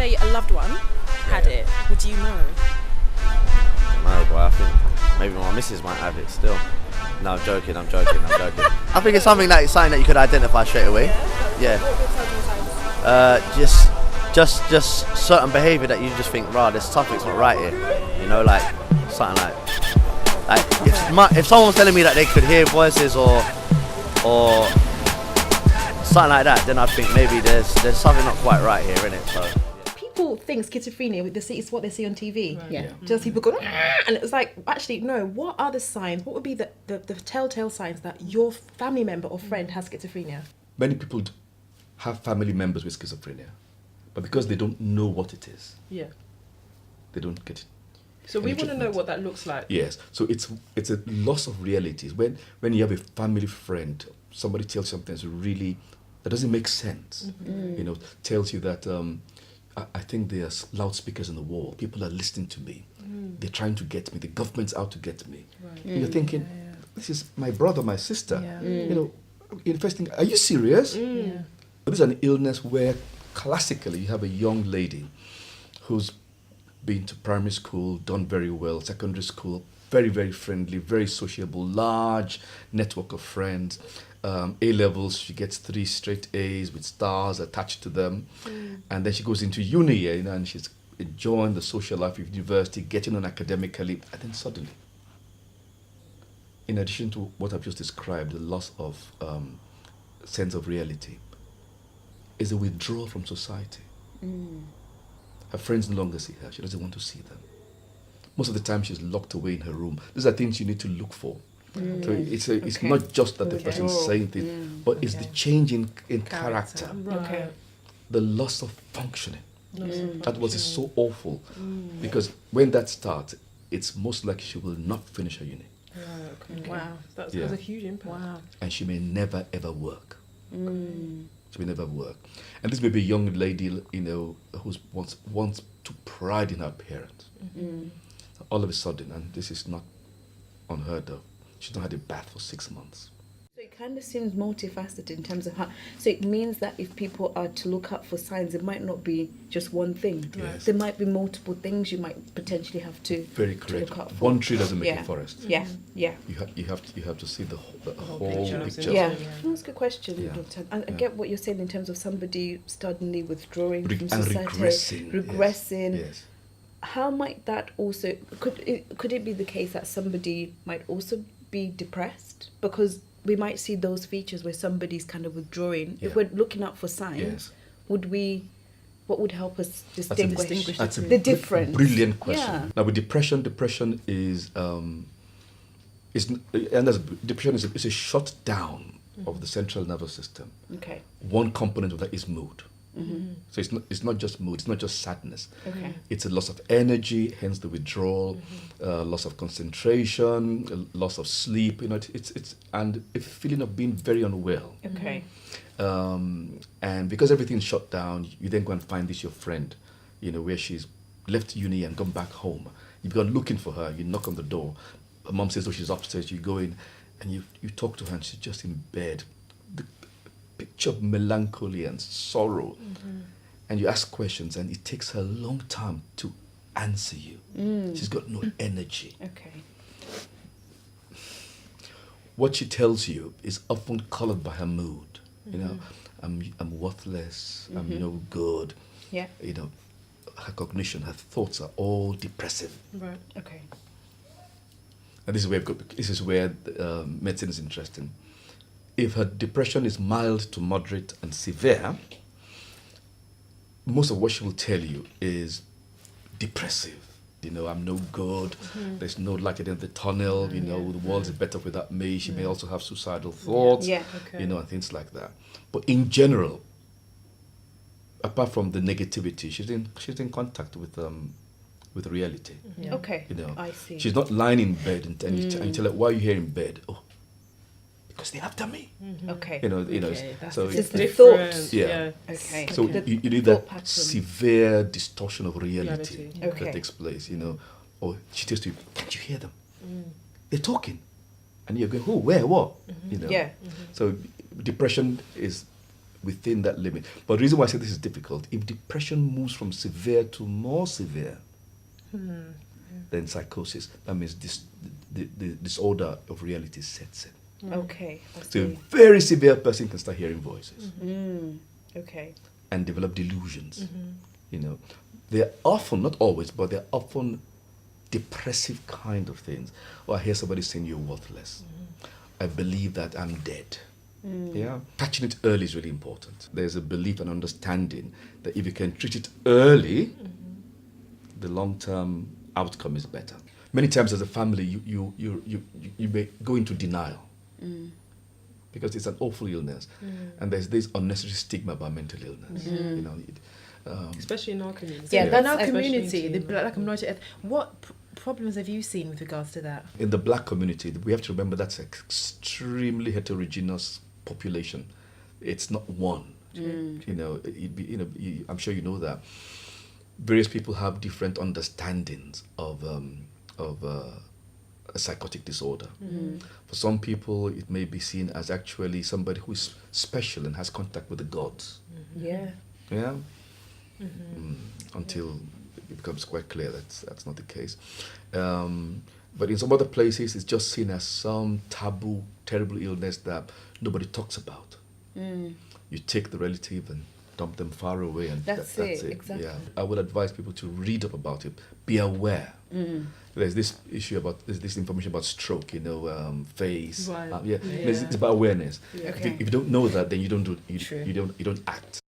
say a loved one had it, would you know? No, but I think maybe my missus might have it still. No, I'm joking. I think it's something that you could identify straight away. Yeah. What would telltale signs? Just certain behaviour that you just think, rah, there's something's not right here. You know, like something like if someone's telling me that they could hear voices or something like that, then I think maybe there's something not quite right here, innit? So. People think schizophrenia, it's what they see on TV. Right. Yeah. Just people go, and it's like, actually, no, what are the signs? What would be the telltale signs that your family member or friend has schizophrenia? Many people have family members with schizophrenia, but because they don't know what it is, they don't get it. So we want to know what that looks like. Yes. So it's a loss of realities. When you have a family friend, somebody tells you something that doesn't make sense. Mm-hmm. You know, tells you that I think there are loudspeakers on the wall. People are listening to me. They're trying to get me. The government's out to get me. Right. And you're thinking, this is my brother, my sister. Yeah. You know, the first thing, are you serious? Yeah. This is an illness where classically you have a young lady who's been to primary school, done very well, secondary school, very, very friendly, very sociable, large network of friends. A-levels, she gets 3 straight A's with stars attached to them. And then she goes into uni, you know, and she's enjoying the social life of university, getting on academically, and then suddenly, in addition to what I've just described, the loss of sense of reality, is a withdrawal from society. Her friends no longer see her. She doesn't want to see them. Most of the time, she's locked away in her room. These are things you need to look for. So it's not just that the person is saying things, but it's the change in character, Right. the loss of functioning. That was so awful, because when that starts, it's most likely she will not finish her uni, Okay. Wow. That's Yeah. a huge impact. Wow. and she may never ever work. She may never work, and this may be a young lady, you know, who wants to pride in her parents. All of a sudden, and this is not unheard of, she's not had a bath for 6 months. So it kind of seems multifaceted in terms of how. So it means that if people are to look out for signs, it might not be just one thing. Yes. There might be multiple things you might potentially have to. Very to correct. look out for. One tree doesn't make Yeah. a forest. Yeah. Yeah. You have to see the whole picture. picture. Yeah, that's a good question, Yeah. Doctor. And I Yeah. get what you're saying in terms of somebody suddenly withdrawing from And society, regressing. Yes. How might that also could it be the case that somebody might also be depressed, because we might see those features where somebody's kind of withdrawing. Yeah. If we're looking out for signs, Yes. what would help us distinguish That's a the difference? brilliant question. Yeah. Now with depression is depression is a shutdown of the central nervous system. Okay. One component of that is mood. So it's not just mood, it's not just sadness. Okay. It's a loss of energy, hence the withdrawal, loss of concentration, a loss of sleep. You know, it's and a feeling of being very unwell. Okay. And because everything's shut down, you then go and find your friend, you know, where she's left uni and gone back home. You've gone looking for her. You knock on the door. Her mom says, "Oh, she's upstairs." You go in, and you talk to her, and she's just in bed. Picture of melancholy and sorrow, and you ask questions, and it takes her a long time to answer you. She's got no energy. Okay. What she tells you is often colored by her mood. You know, I'm worthless. I'm no good. Yeah. You know, her cognition, her thoughts are all depressive. Right. Okay. And this is where medicine is interesting. If her depression is mild to moderate and severe, most of what she will tell you is depressive. You know, I'm no good. There's no light at the end of the tunnel. You know, the world is better without me. She may also have suicidal thoughts. Yeah. Okay. You know, and things like that. But in general, apart from the negativity, she's in contact with reality. Yeah. Okay. You know, I see. she's not lying in bed and you tell her, "Why are you here in bed?" "Oh, because they're after me." Okay. You know. Okay, that's So It's the different. thoughts. Yeah. Okay. So The you need thought that pattern. severe distortion of reality, Reality. Okay. that takes place, you know. Or she tells you, "Can't you hear them? They're talking," and you're going, "Who? Where? What?" You know. Yeah. So depression is within that limit. But the reason why I say this is difficult, if depression moves from severe to more severe, then psychosis, that means the disorder of reality sets in. Okay. I So a see. very severe person can start hearing voices Okay. and develop delusions. You know, they're often, not always, but they're often depressive kind of things. Or I hear somebody saying you're worthless. I believe that I'm dead. Yeah, catching it early is really important. There's a belief and understanding that if you can treat it early, the long-term outcome is better. Many times as a family, you may go into denial because it's an awful illness, and there's this unnecessary stigma about mental illness. You know, Especially in our community. Yeah, Yeah, in our Especially community, the in- black minority, what problems have you seen with regards to that? in the black community, we have to remember that's an extremely heterogeneous population. It's not one. You know, I'm sure you know that. Various people have different understandings of a psychotic disorder. For some people, it may be seen as actually somebody who is special and has contact with the gods. Yeah. Yeah. Until it becomes quite clear that's not the case. But in some other places, it's just seen as some taboo, terrible illness that nobody talks about. You take the relative and dump them far away, and That's that's it, it. exactly. Yeah. I would advise people to read up about it. Be aware. There's this issue there's this information about stroke, face. Right. It's about awareness. Yeah. If you don't know that, then you don't do True. you don't act.